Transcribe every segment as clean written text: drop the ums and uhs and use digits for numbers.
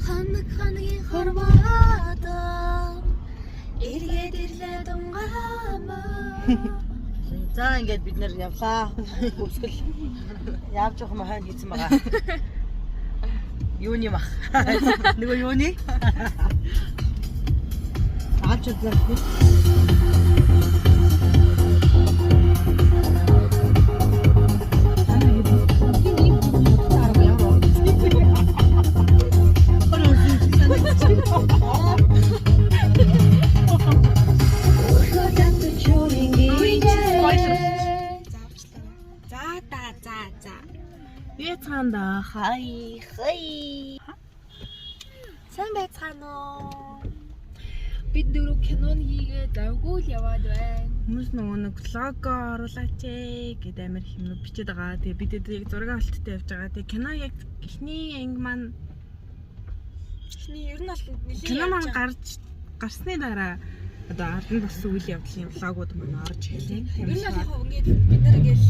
Хангийн хорвоод эргээд ирлээ дунгаамаа. За ингээд бид нэр явлаа. Өсгөл явж явах махаа хийсэн байгаа. Юуны мах. Нөгөө юуны? Аач үзэх. Яцгаанда хай. Сайн байцгаана уу? Бид дөрөв кинон хийгээд авгүй л яваад байна. Хүмүүс нөгөө нэг влогоо оруулаач гэдэг амар хэмнүү бичээд байгаа. Тэгээ бид яг зураг авалттай явж байгаа. Тэгээ кино яг эхний анги маань Эхний ер нь бол нэлийн кино маань гарсны дараа одоо ардан болсон үйл явдлын влогууд маань орж ирлээ. Ер нь яг ингээд бид нар ингээд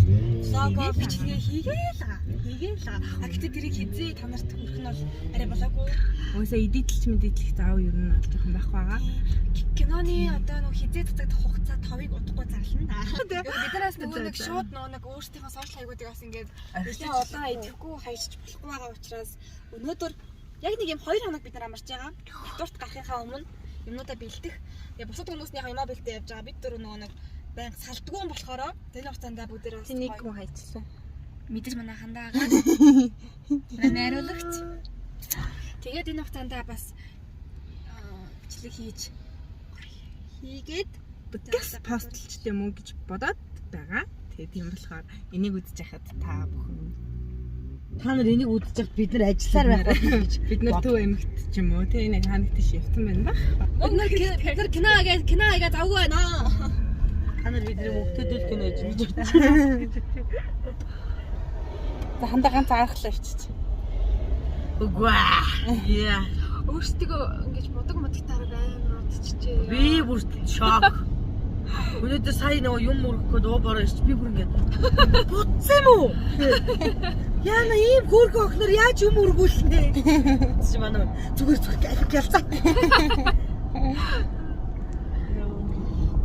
лого бичлэгээ хийгээл байгаа. А гэтээ тэрийг хизээ та нарт хүрэх нь бол арай болоогүй. Уусаа эдитлж мэдээлэх заав ер нь олж байгаа байх байгаа. Киноны одоо нөгөө хизээ цацагдах хугацаа 5-ыг удахгүй зарлана. Бид нараас нөгөө нэг шууд нөгөө нэг өөрсдийнхөө сошиал хаягуудыг бас ингээд нэлээд удаан идэхгүй хайж болохгүй байгаа учраас өнөөдөр яг нэг юм 2 хоног бид нар амарч байгаа. Дурт гарахынхаа өмнө юмнуудаа бэлдэх. Тэгээ бусад хүмүүсийнхээ юмаа бэлдээ явж байгаа. Бид дөрөв нөгөө нэг баян салтгүй юм болохоор тэр хугацаанд бүгдээрээ бас Тэнийг хүн хайцсан. мэдээж манай хандаагаа найруулагч. Тэгээд энэ хугацаанд бас бичлэг хийгээд Podcast постлчтэй мөн гэж бодоод байгаа. Тэгээ тийм болохоор энийг үзэж яхад та бүхэн Та нар энийг үзэж байхад бид нар ажиллаар байх гэж бид нар төв эмэгт ч юм уу тэгээ нэг ханагт тийш явсан байна ба. бид нар кино хийгээд завгүй байна. Та нар бидний мөвтөдөл кино хийж байна. За хандаа ганц аргалаа ичиж. Үгүй. Яа. Өөрсдөө ингэж модагтай хараг амар удчихжээ. Би бүр шок. Өнөөдөр сая нөгөө юм өргөхгүй дуу бороо ирч би бүр ингэж бутсан юм уу? Яна ийм хөөргөө охноор яаж юм өргүүлнэ? Чи манай зүгээр ялцаа.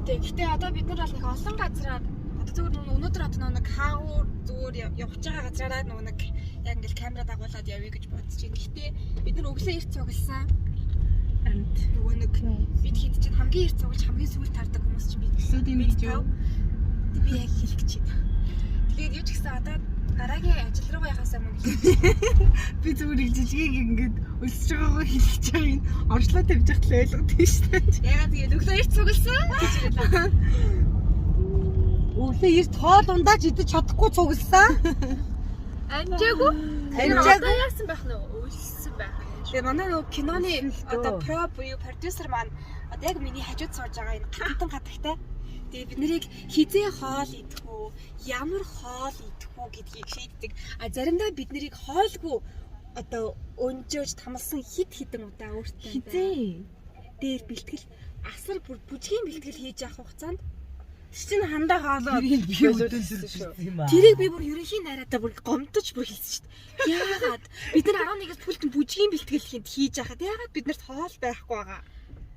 Гэхдээ одоо бид нар бол нэг олон газараар одоо зүгээр өнөөдөр одоо нэг хаагуур зүгээр явж байгаа газараа нэг яг ингээл камера дагуулад явъя гэж бодож байна. Гэхдээ бид нар өглөө эрт цугласан. Нөгөө нэг бид хэд чинь хамгийн эрт цуглаж хамгийн сүүлд тардаг хүмүүс чинь бид Эсүүдийн видео. Би яг хэлэх гэж байна. Тэгээд юу ч гэсэн одоо дараагийн ажил руу яхаас өмнө Би зүгээр их жижигийг ингээд өсөж байгаагаа хэлж байгаа юм. Орчлоо тавьж явах л ойлгодсон шүү дээ. ягаад тэгээд өглөө эрт цугласан гэж хэлээ. Өглөө эрт хоол ундаач идэж чадахгүй цугласан. Амжаагүй. Амжаагүй. Одоо яасан байх нь өлссөн байх. Тэгээ манай нөгөө киноны одоо про буюу продюсер маань одоо яг миний хажууд сууж байгаа энэ хатан хатагтай. Тэгээ бид нарыг хизээ хоол идэх үү, ямар хоол идэх үү гэдгийг шийддэг. А заримдаа бид нарыг хоолгүй одоо өнжөөж тамалсан хидэн удаа өөртөө Хизээ. дээр бэлтгэл асар бүр бүжгийн бэлтгэл хийж явах хугацаанд Чинь хандаа хаалаа. Би өдөлсөрсөн юм аа. тэрийг би бүр ерөнхийн найраатаа бүр гомдож бүр хэлсэн шүү дээ. Яагаад бид нар 11-ээс пультын бүжгийн бэлтгэлийг хийж яхад яагаад бид нарт хоол байхгүй байгаа.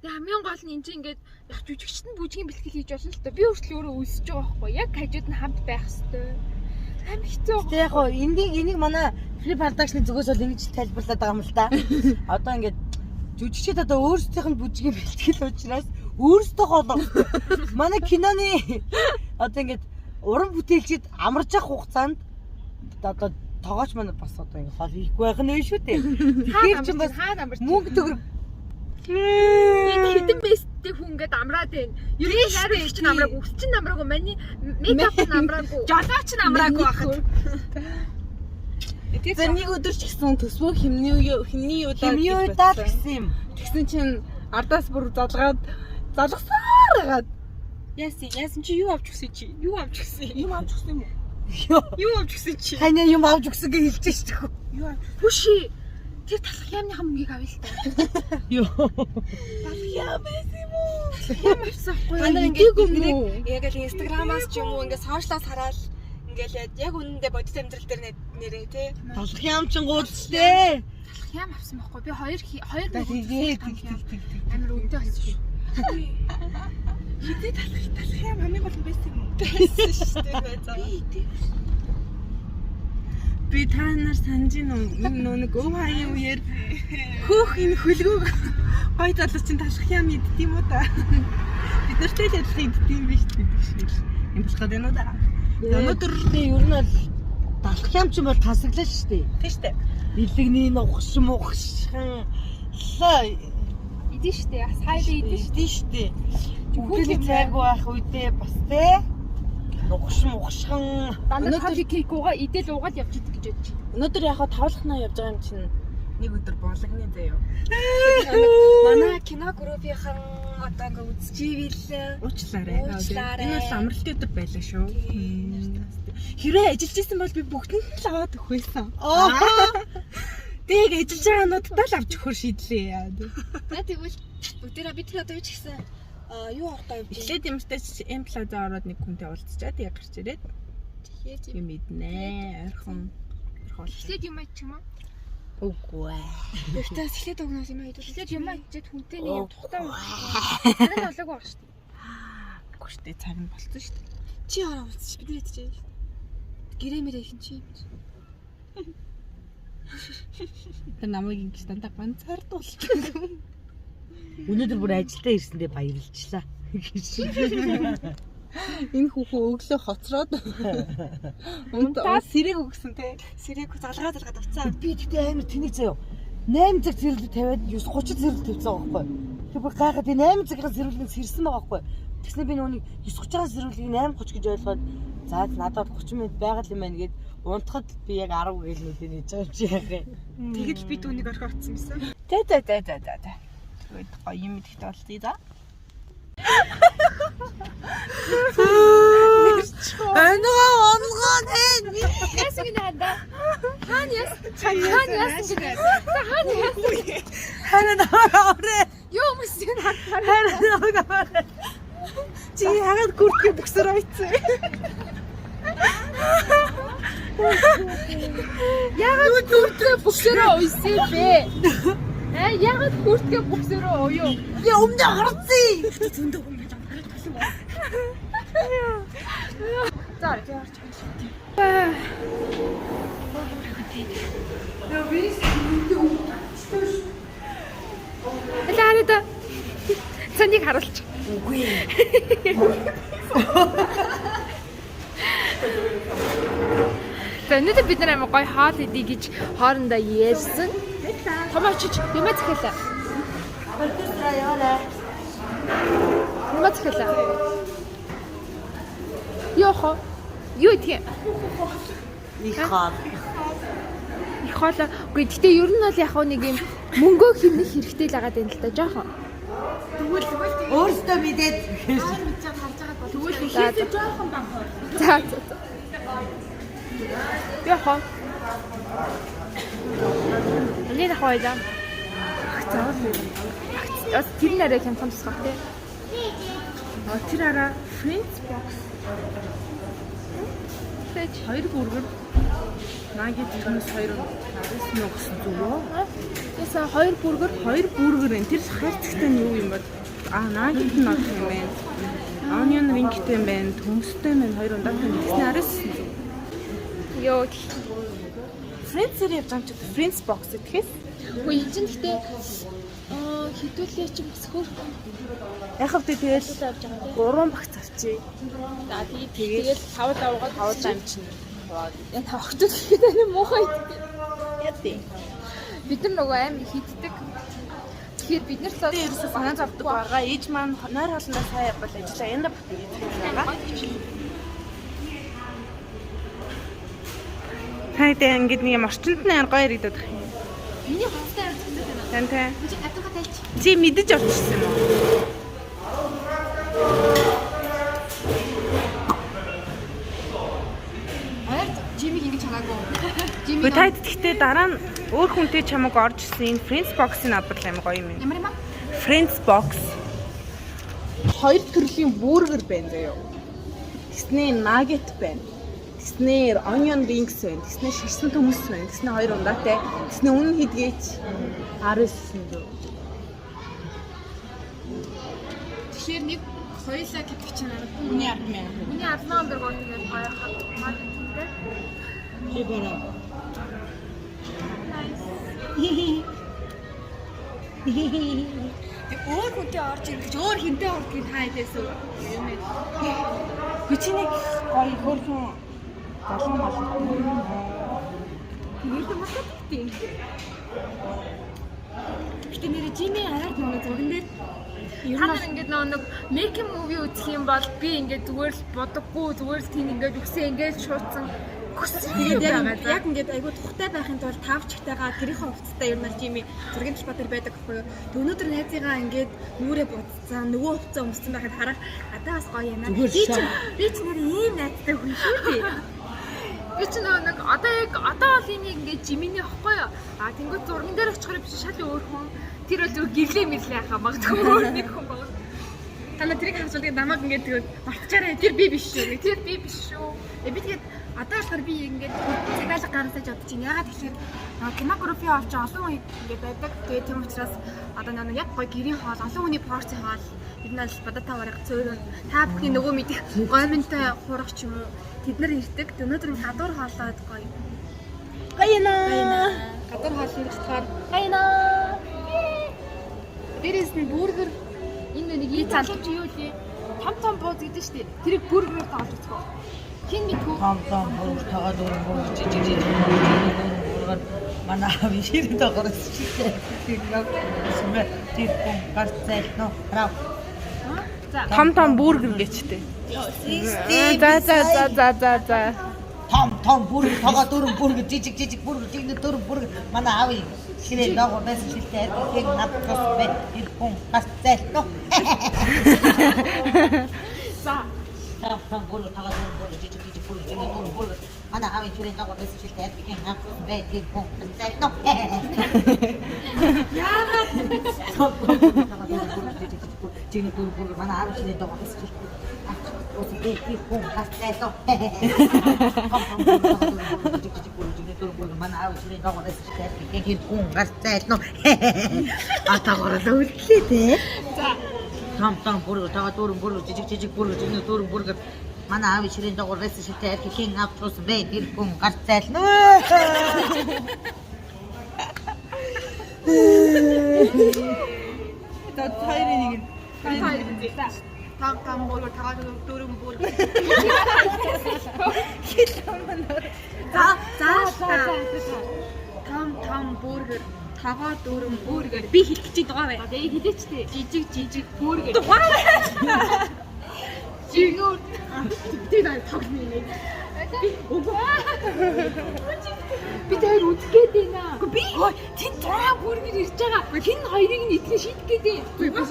Тэгээ хамгийн гол нь энэ чинь ингээд яг жүжигчт нь бүжгийн бэлтгэл хийж болно л та. Би өөртөө өөрөө үлсэж байгаа байхгүй. Яг хажууд нь хамт байх хэвээр. Амар хэцүү. Тэг яг хоо энийг манай Free Production зүгээс бол ингэж тайлбарлаад байгаа юм л та. Одоо ингээд жүжигчид одоо өөрсдийнх нь бүжгийн бэлтгэл учраас өөрсдөө хоолоо. Манай киноны одоо ингээд уран бүтээлчид амарч явах хугацаанд одоо тоогооч манай бас одоо ингээд хоол хийхгүй байх нь шүү дээ. Тэгэхээр ч бас мөнгө төгрөг Энэ хитэн бэстэй хүн ингээд амраад байна. Ер нь хайрын чинь амрааг, өгс чинь амрааг, маний мейкап нь амрааг, жолооч нь амрааг байхад. За нэг өдөр ч гэсэн төсвөө химний удаа гэсэн юм. Тэгсэн чинь ардаас бүр залгасаар хагаад. Яасан чи юу авч өгсөн чи? Юу авч өгсөн? Юм авч өгсөн юм уу? Юу авч өгсөн чи? Таны юм авч өгсөн гэж хэлж шүү дээ. Юу авч? Хүши. Тэр талах яамныхаа мөнгийг авъя л та. Йоо. Талах яам байсан юм уу? Яам авчихсахгүй. Манай ингээд яг л инстаграмаас ч юм уу ингээд сошиалаас хараад ингээд яг үнэндээ бодит амьдрал дээр нэрээ тий. Талах яам чин гуудчтэй. хям авсан байхгүй. Би хоёр Тэгээд амар үнэтэй болсон шүү. Хитэ талах юм хамгийн гол нь байсан юм уу? Байсан шүү дээ байцаа. Би та нар санаж нэг өв хаяа үеэр хөөх энэ хөлгөөг гой залуу чинь талах юм идт юм уу та? Бид нартэй л адилхан идт юм биш гэдэг шиг юм болох гэдэг нь да. Өнөөдөр би ер нь бол талах юм ч юм бол тасаглаа шүү дээ. тийм шүү дээ. Бэлэгний нугшмугшхан Идэн штэ. Сайд идэн штэ. идэн шүү дээ. Хүүхдийн цайг байх үедээ бас те нугшмугшхан Дандаа кофе кейк уугаа идэл уугаад явж идэг гэж бодчих. Өнөөдөр яг тавлахнаа явж байгаа юм чинь нэг өдөр буулагны заяа. Манай кино группийнхан одоо ингээ үзчихвэл Уучлаарай. Уучлаарай. Энэ бол амралтын өдөр байлаа шүү. Хэрвээ ажиллаж исэн бол би бүгдэнд нь л аваад өгөх байсан. Тэг ажиллаж байгаа нуудтай л авч өгөхөр шийдлээ. тэгвэл бүгдээрээ бид тэр одоо юу ч гэсэн юу авахгүй юм. Эхлээд юмтай М плаза ороод нэг хүнтэй уулзчаад яг гарч ирээд юм иднэ. Орхон Эхлээд юм аач юм аа. үгүй ээ. Гэхдээ эхлээд өгнөөс юм аа идвэл. Эхлээд юм аачаад хүнтэй нэг юм тухтай уу. Харин Олоогүй баг шүү дээ. Үгүй шүү дээ, цаг нь болцсон шүү дээ. Чи хараа уулзчих бид нар идчихээ. Гэрэмээр их чи. Тэр намайг ингэ стандарт ганцаар дуулчих. Өнөөдөр бүр ажилдаа ирсэндээ баярлалчлаа. Энэ хүүхөө өглөө хоцроод сэрэг өгсөн те. Сэрэг залгаад авцаа. Би тэгтээ амар тэнийг заяа. 8 цаг зэрлэг тавиад 9:30 зэрлэг тавьсан байгаа байхгүй. Тэр бүр гайхаад 8 цагийн зэрлэг сэрсэн байгаа байхгүй. Тэгснэ би нүуний 9:30-аас зэрлэгийг 8:30 гэж ойлгоод за надад 30 минут байгаад юм байна гэд унтахад би яг 10 гээл нүдээ нээж байгаа юм чи яах юм. Тэгэл би түүнийг орхиод авцсан юмсан. За. Тэгвэл гоё юм идэхтэй болтыг за. Ангаа онгон ээ. Яс гинэ ханда. Хаан яс. Хаан яс гинэ. Хаан яс. Харин аваарэ. Юу мөс юм хаа. Харин аваарэ. Чи хагаад гүртгэ бөксөр ойцсон. Ягаад хүртгээ бүксөрөө уйсан бэ? Ягаад хүртгээ бүксөрөө уйв? Би өмнө харцсан. Зөндөө юм байна. За, яарч байна. Элаада. Цанийг харуулж. Үгүй. За өнөөдөр бид нар амар гоё хоол идэ гэж хоорондоо ярьсан. Том очиж юм захиалаа. Продюсер яваа. Юм захиалаа. Йохо. Юу идэх юм? Их хаа. Их хоолоо. Үгүй гэхдээ ер нь бол яг нэг юм мөнгөө хэмнэх хэрэгтэй л байгаа юм л да жоохон. Тэгвэл Өөртөө мэдээд тэгвэл ихээсээ жоохон баг. За. Йохо. Энийг хаваа. Яс тэр нэрээ хямдхан тусгах тий. Тэр араа French box. Тэч 2 бүргэр. Наагийн тэрнээс 2 арьсны өгсөн зүгөө. яса 2 бүргэр 2 бүргэр энэ тэр хайрцагтай нь юу юм бэ? Наагийн нь авах юм байна. Onion ringтэй юм байна. Төмстэй юм байна. 2 ундаатай нэгсний арьс. ёо. French-ээр явж байгаа юм чи French box гэхээс. Үгүй энэ чинь гэхдээ хідүүлээ чи бас хөр Яг хавтаа тэгэл авч байгаа тий. 3 багц авчи. За тэгээд 5 давгаад 5 дам чинь. энэ тавхтууд гэхэд энэ муухай идэх. Ядээ. Бид нар нөгөө аим хийддэг. Тэгэхээр бид нар л Ерөөсөө санаа зовдөг байгаа. Ээж маань нойр хоолндоо сайн явбал ажиллаа. Янда бүтэн байгаа. Хайдаа ингэж нэг юм орчинд нь гоё яригдаад байх юм. миний хонцтой амьддаг байна. Тань тань. Чи адуугаа тайлч. Чи мэдэж орчихсон юм уу? Ойр Жимиг ингэж ханаагүй. Жимиг Гэхдээ таад гэхдээ дараа нь өөр хүнтэй чамаг орж ирсэн энэ French box-ыг авбал амар гоё юм. ямар юм аа? French box. 2 төрлийн бүүргэр байна заяа. Тэсний nugget байна. Тэснэр onion rings байна. Тэснэр шишсэн төмөс байна. Тэснэр 2 ундаатай. Тэснэр үнэн хийдгээч 19 дөө. Тэгэхээр нэг хоёлаа гэдэг чинь арга. Үний 10,000. Миний 10,000 төгрөг ингээд гоё маркетингээр. Би бараа. Тэг өөр хүнтэй орж ирэх гэж өөр хинтэй ордгийг та хэдээс үү? Юм ээ. Би чиний гоё хөрхөн залуу мал. Нэрд масаад тийм. Гэтэ нэр Жими ард нэг зурган дээр Та ингээд нэг мейкинг муви үзэх юм бол би ингээд зүгээр л бодоггүй зүгээр л тийм ингээд үсээ ингээд шуудсан тэгээд яг ингээд айгуу тухтай байхын тулд тавчтайгаа тэрийнхээ хувцастай ер нь Жими зургийн талбай дээр байдаг байхгүй юу. Тэг өнөөдөр найзыгаа ингээд нүрээ буцсан нөгөө хувцас өмссөн байхад харах надаас гоё юм аа. Би ч нэр ийм найзтай хүн шүү дээ. Би ч нэг одоо бол энийг ингээд Жиминий ахгүй юу. А тэнгууд зурган дээр очихоор биш шал өөр хүн. Тэр бол зөв гэрлээ мэрлээ хаа магадгүй өөр нэг хүн байна. Та нарыг харж байгаа намайг ингээд тэгээд мартчихараа тэр би биш шүү. Тэр би биш шүү. Би тэгээд одоо болохоор би ингээд цэглэг гаргасаж бодож байна. Ягаад гэхээр кинографи авч олон хүн ингээд байдаг. Тэгээд тийм учраас одоо нэг яг гоё гэрийн хоол, олон хүний порцийн хоол бид нар л бадата бараг цөөрөн та бүхний нөгөө мэдих гоминтой хурах ч юм уу тэд нар ирдэг. Өнөөдөр гадуур хоолоод гоё. Гайна. Гадуур хоол хэрэглэхээр гайна. Дээрээс нь бургер энэ нэг ий залууч юу лээ? Том бууз гэдэг шүү дээ. Тэрийг бургерээр тааж үзэх. Хин мэдгүй. Том бургер тагаад өргөн жижиг бургер манай аав ирэхэд гарч ирсэн. Сүмэ тэр хүн гарцай нөө рав. Том бургер гэжтэй. За. Том бургер тагаад өргөн бургер жижиг бургер тийм дөрөв бургер манай аав ирэхэд дагуу байсан шилтэй тийм надад бай тэр хүн гарцай нөө. За Том бургер тагаад өргөн бургер жижиг бургер тийм дөрөв бургер манай аав ирэхэд дагуу байсан шилтэй тийм надад бай тэр хүн гарцай нөө. яагаад Жинэ бургер манай аав ирэхэд дагуу байсан шилтэй Осбек хүн хастай то. Манай аав ирээд дагуулсан чинь тэгээд хүн хастай но. Атагаараа үлдлээ те. за Том бургер тагаа дөрөв бургер жижиг бургер жинэ дөрөв бургер манай аав ирээд дагуулсан чинь тэгээд автобус бай тэр хүн хастай но. За хоёрын нэг Там бургер тагаад дөрөв бургер. Там бургер тагаад дөрөв бургер. Би хэлэх гэж байгаа бай. Тэгээ хэлээч тээ. Жижиг бургер. Жигүүр. Тэгээд тоглоно юм. Би тэр үзэх гээд байна. Би тэн траа бургер ирж байгаа. Хин хоёрыг нь идэх шийдэх гээд байна.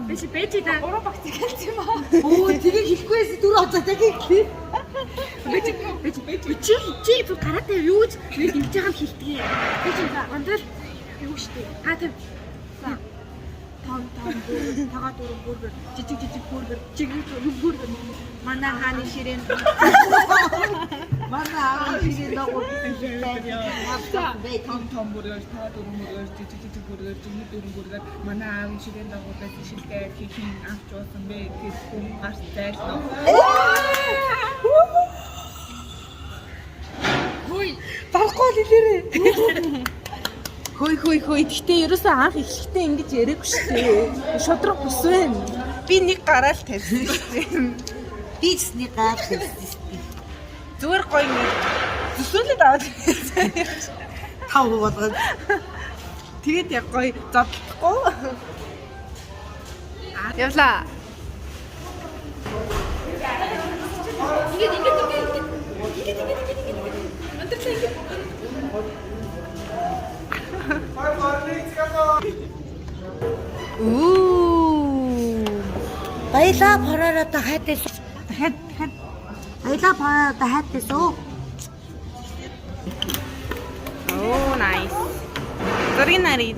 Биш та 3 багц хэлж юм аа. Оо тэгээ хэлэхгүйс дүр оцоо тэгээ. Чи гараатай юу гэж хэлж байгаа юм хэлтгээ. Би чи ондол юу штэ. Том бургер, тагаад дөрөв бургер, жижиг бургер. Манай хааны ширээн. Манай аав ирээд дагуулсан чинь том бургер, тагаад дөрөв бургер, жижиг бургер, дөрөв бургер. Манай аав ширээн дагуулсан шилтэй хийх авч уусан бэ. Тэр хүн гарч зайлно. Хөөе. Барахгүй хэлээрээ. Хөөе. Гэхдээ ерөөсөө анх эхлэхдээ ингэж яриаггүй шүү дээ. Шудраг бус байна. Би нэг гараал тавьсан шүү дээ. Бисний гар хэлсэн. Зүгээр гоё нэг зүсүүлээд аваад Тав болгоод. тэгээд яг гоё зодлохгүй. Явлаа. Баялаа параараа та хайдээс. Баялаа параараа та хайдээс үү? Oh, nice. Дөргинарий.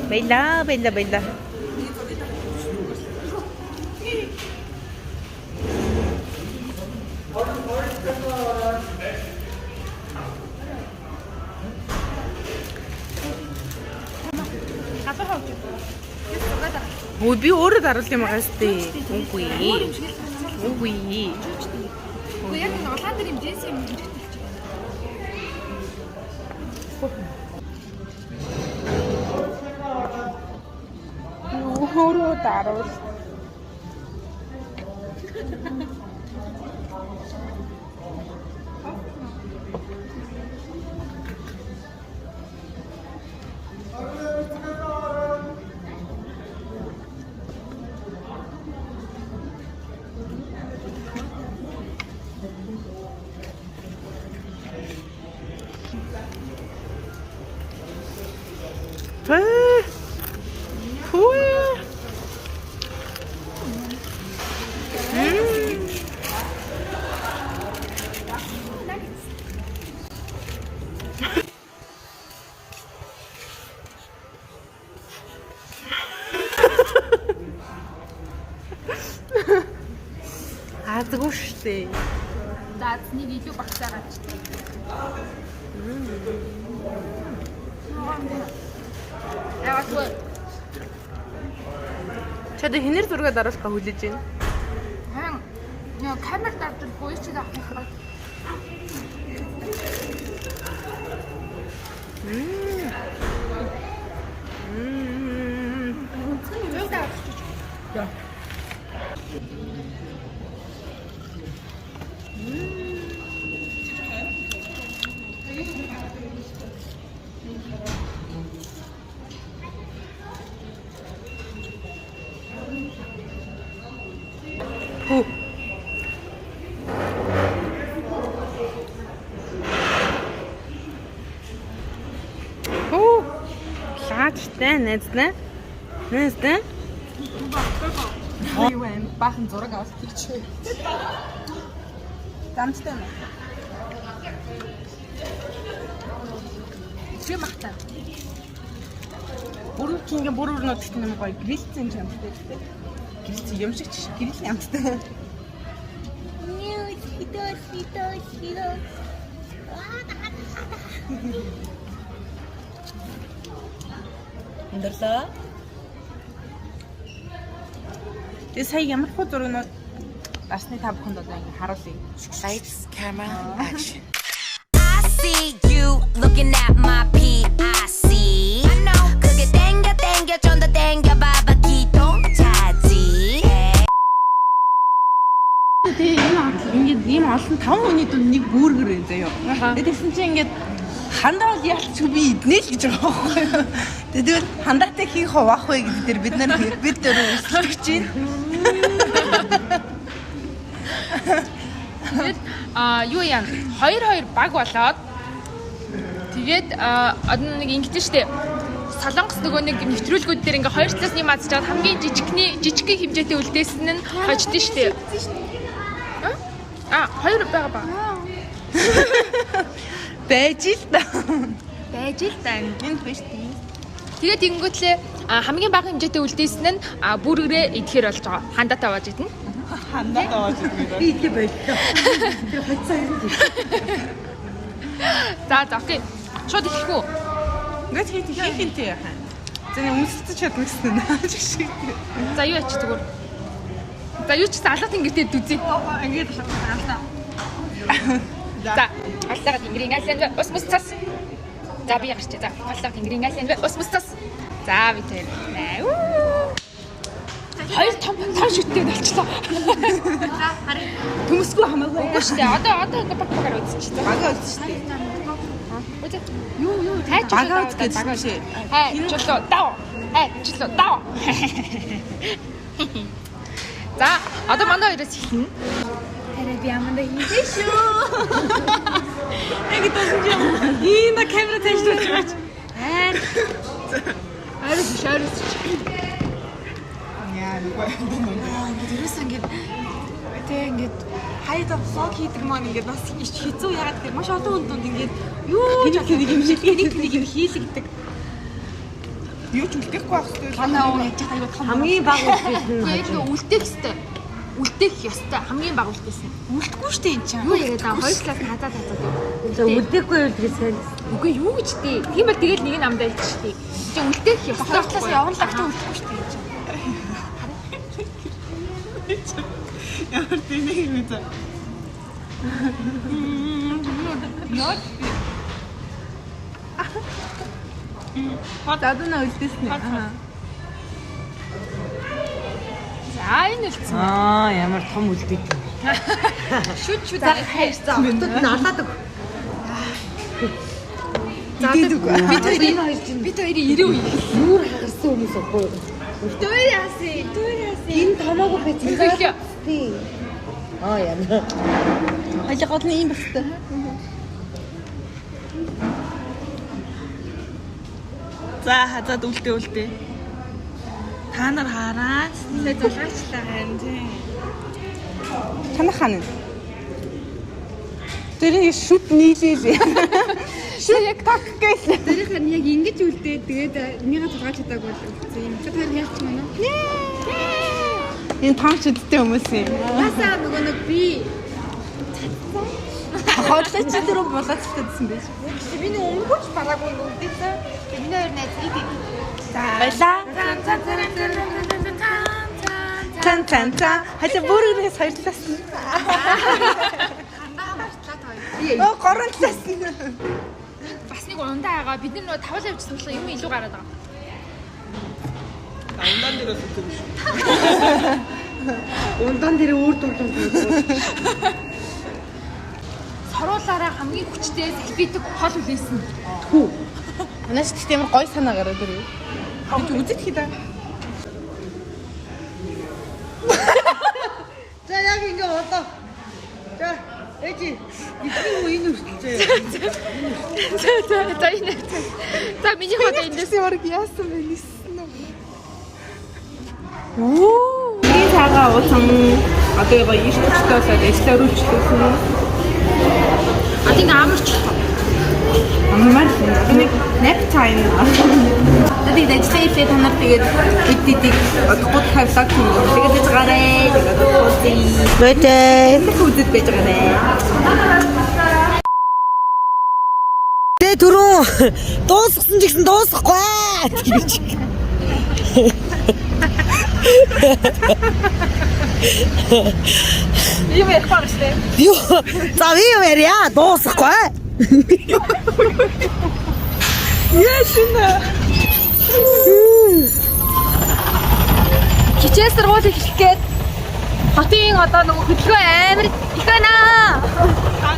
Байла. Өө би өөрөө даруул юм байгаас тээ. Үгүй. Үгүй. Уу яг энэ улаан дээр юм джинс юм хэрэгтэй ч юм. Өөрөө даруул. Азгүй штэ. Даацныг илүү багцаагаад ч. Яагаад Чад хинэр зураг дараалахаа хүлээж байна. харин яа камер тавьчих буй чи авах. За. Лаачтай найзнаа. Найзнаа. Юу вэ? Баахан зураг авах гэж. Замцтай мэ? Чи махтаа. Бүр ингээ бүр нутагт юм гоё грилцэн юм амттай. Грилцэн юм шиг ч грил амттай. Хидо. Өндөрлөө. Тэгээ сая ямар хөө зургнууд дарсны та бүхэнд одоо ингээ харуулъя. Lights, camera, action. I see you looking at my PIC. I know. 그게 땡겨 좀 더 땡겨봐봐 기동차지. Тэгээ энэ ийм олон 5 хүний дунд нэг бүүргэр энэ заяа. Тэгээ тэгсэн чинь ингээд хандаа ялч би иднэ л гэж байгаа байхгүй юу. Тэгээд хандаатай хийх хуваах вэ гэдэг дээр бид нар өрсөлдөж байна. Тэгээд юу яа 2-2 баг болоод тэгээд одоо нэг ингэдэж штэ Солонгос нөгөө нэг нэвтрүүлгүүд дээр ингээ 2 талаас нэм азж чад хамгийн жижигхэн хэмжээтэй үлдээсэн нь хождсон штэ. 2 байгаа ба. Байж л та. Энд биш тийм. Тэгээд ингэнгүүтлээ хамгийн бага хэмжээтэй үлдээсэн нь бүргэрээ идэхэр болж байгаа. Хандаатай болж идэнэ. Хандаад аваад ирэх. Би идэх байлаа. Тэр хоцоо юм чи. За окей. Шууд ихэхгүй үү? Ингээд хийх хинтэй яхаа. За нэг өмсөлтөж чадна гэсэн нь. За юу яач зүгээр. За юу ч гэсэн алга тэнгэртэй дүзээ. Ингээд аллаа. За аллага тэнгэрийн айланд ус мус цас. За би гарч. За аллага тэнгэрийн айланд ус мус цас. За би тэр. Хоёр том шүттэй болчихлоо. За харин Төмсгүй хамаагүй. Үгүй шүү дээ. Одоо ингээ багаар үзчихсэн. Бага үзчихсэн. Үгүй. Юу хайч Бага үзчихсэн шээ. Хайчлоо дав. Хайчлоо дав. За одоо манай хоёроос эхэлнэ. тэрэ би амандаа хийжээ шүү. Яг тоосон юм. Ийм камера тавьж байж. Арис. Яа, Ингээд ерөөс ингээд хайда влог хийдэг маань ингээд бас хэцүү яагаад гэхээр маш олон хүнд ингээд юу ч нэг юм шиг нэг юм хийлэгдэг. юу ч үлдэхгүй байх хэрэгтэй. Танаа уу яаж аягүй том. Хамгийн бага үлдээсэн нь Яг нь үлдээх ёстой. Үлдээх ёстой. Хамгийн бага үлдээсэн. Үлдэхгүй штэ энэ чинь. Юу яриад байгаа? Хоёр талаас хазаад. үлдээхгүй үлдээ сайн. Үгүй юу гэж тий. Тийм бол тэгэл нэг нь амдаа илчих тий. Чи үлдээх ёстой. Хоёр талаас явуулах гэж үлдэхгүй штэ энэ чинь. Ямар тэнэг юм бэ? Гадна үлдээсэн. За энэ үлдсэн. Ямар том үлдээд. Шүд За октод нь алаад өг. бид хоёрын 90 үе. Нүүр хагарсан хүмүүс уугүй. Дүүр яасан. Энэ томоогүй бэ? Үгүй. Тий. Ямар. Хажаа гол нь юм бастай. За хазаад үлдээ. Та нар хараач. Тэгээ зулгаачлаа харин тий. Танах хань. Тэр шүт нийлээ. Шүт яг так гээл. Тэрийг харин яг ингэж үлдээ. Тэгээд энийгээ зулгаач чадаагүй л үлдсэн юм. Чи тэр яах юм бэ? Энэ том шүттэй хүмүүс юм. Ясаа нөгөө нэг би Хоолойч тэр болоцтойдсэн байж. миний өмнөхөж бараагүй үлдээсэн. Миний хоёр найз ид. Баялаа. Тан. Хажаа бүрээс хоёрлаасан. Горонтлаасан. Бас нэг ундаа байгаа. Бид нар нөгөө тавал явж судлаа юм илүү гараад байгаа. Ундаан дээрээс үгүй шүү. Ундаан дээр өөр дурлал. Соруулаараа хамгийн хүчтэй салфитик хол үлээсэн. Хүү. Манайс тийм гой санаа гараад ирв. Бид үзэж хий да. За яг ингэ одоо. За эжи бидний үеийн үргэлжлээ. За энэ. За миний хот эндээс Ямар яасан бэ нисэн үү? Оо. Энэ цагаа уусан. Одоо яг ийш төстэй эслэрүүлчихсэн үү? адын амарч. Амар нэг necktie. Тэгээд дэжтэй та нар тэгээд эддийг гот хавлаг тийм. Тэгээд гэж гараа. Тэгээд үзэж байж байгаа нэ. Тэ түрүү дуусгасан ч гэсэн дуусахгүй гэж. Юм ярих байна шүү дээ. Юу? За би юу ярья? Дуусахгүй. Яшина. Хичээл сургууль эхлэх гээд хотын одоо нөгөө хөдөлгөөн амар их байна. Та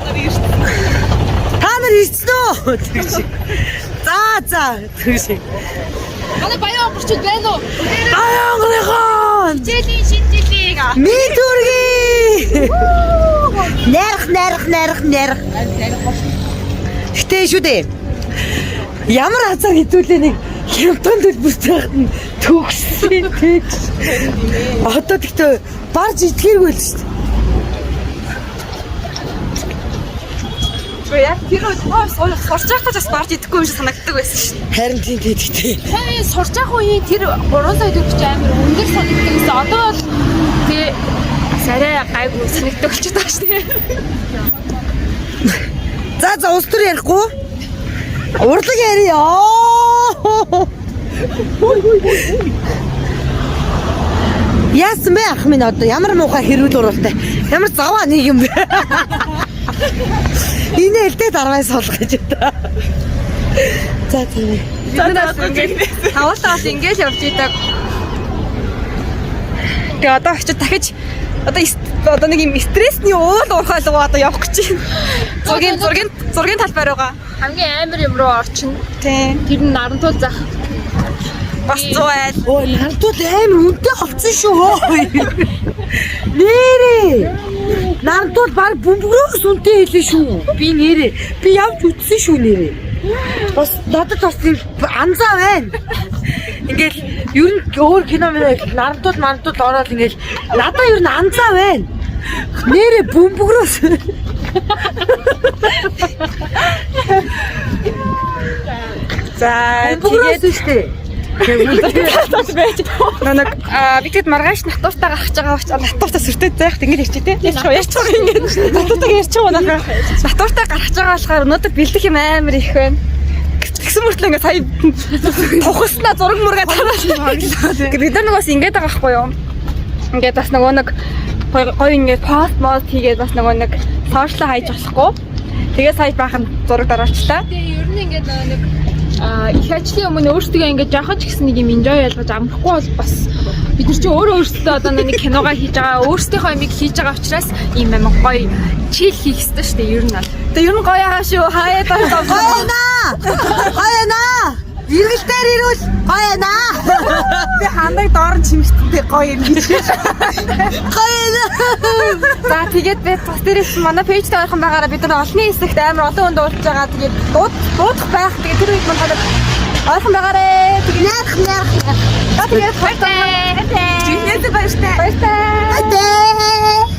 нар ирсэн үү? За тэгш. Манай баян онгорчуд байна уу? Аянгрыхон. Хичээлийн шинэ жилийг. Митүрги. Нэрх. Гэтэ шүү дээ. Ямар хазар хэдүүлээ нэг хямдхан төлбөртэй хат нь төгссөн тэгж. Одоо тэгтээ барж итгээргүй л шүү дээ. Яг тэр сурч байхдаа бас барж идэхгүй юм шиг санагддаг байсан шүү дээ. Харин тийм тэгтээ. Сайн сурч явах үеийн тэр 3 сая төгрөг амар өндөр санагддагс одоо бол тэгээ сарай гайгүй санагддаг болчиход байгаа шүү дээ. За ус төр ярихгүй. Урлаг яриа. Яасан бэ ах минь одоо ямар муухай хэрүүл уралтай. Ямар заваа нэг юм бэ. Энэ элдээ дараагаас солох гэж байна. За тийм. Тавуултаас ингэж явж идэг. Тэгээ одоо очиж дахиж одоо нэг юм стрессний уул уурхай руу одоо явах гэж байна. Зургийн талбай руугаа. Хамгийн амар юм руу орчин. Тийм. Тэр нь нарантуул зах. Бас 100 айл. Ой, нарантууд амар үнэтэй авцсан шүү. Нэрээ. Нарантууд баг бөмбөгөөс үнэтэй хэлээ шүү. Би явж үтсэн шүү нэрээ. Бас надад бас анзаа байна. Ингээл ер нь өөр кино нарантууд ороод ингээл надад ер нь анзаа байна. Нэрээ бөмбөгөөс. За Тэгээд штэ. Нэг битэд маргааш натууртаа гарах гэж байгаа натууртаа сүртэй заах ингэж ярьчих тий. Ярьчих ингэж натууртаа ярьчих уу нахаа. Натууртаа гарах гэж байгаа болохоор өнөөдөр бэлдэх юм амар их байна. Тэгсэн мөртлөө ингэ сая тухаснаа зураг мургаа тараал. Бид нар нөгөөс ингэж байгаа байхгүй юу? Ингээд бас нөгөө нэг гоё ингээд пост мост хийгээд бас нөгөө нэг сошиал хайж болохгүй. Тэгээ сая баахан зураг дараачлаа. Тэгээ ер нь ингээд нэг их ажлын өмнө өөрсдөө ингээд жоохож гисэн нэг юм enjoy ялгаж амрахгүй бол бас бид нар чи өөрөөсөө одоо нэг киногаа хийж байгаа өөрсдийнхөө амиг хийж байгаа учраас ийм амар гоё чил хийх хэрэгтэй шүү дээ ер нь бол. Тэгээ ер нь гоё аа шүү. Хаяад Гойна. Иргэлтээр ирвэл гойна. Би хандаг доор чимэгтдээ гоё юм гэж. Гойна. За тэгээд би бас дээрээс манай пэйжд орхон байгаараа бид нар олонний хэсэгт амар олон хүнд уулзж байгаа. Тэгээд дуудах байх. Тэгээд тэр үед манай орхон байгаарэ. Тэгээд Нях. тэгээд баяртай. Жинхэнэ баяртай. Баяртай. Атэ.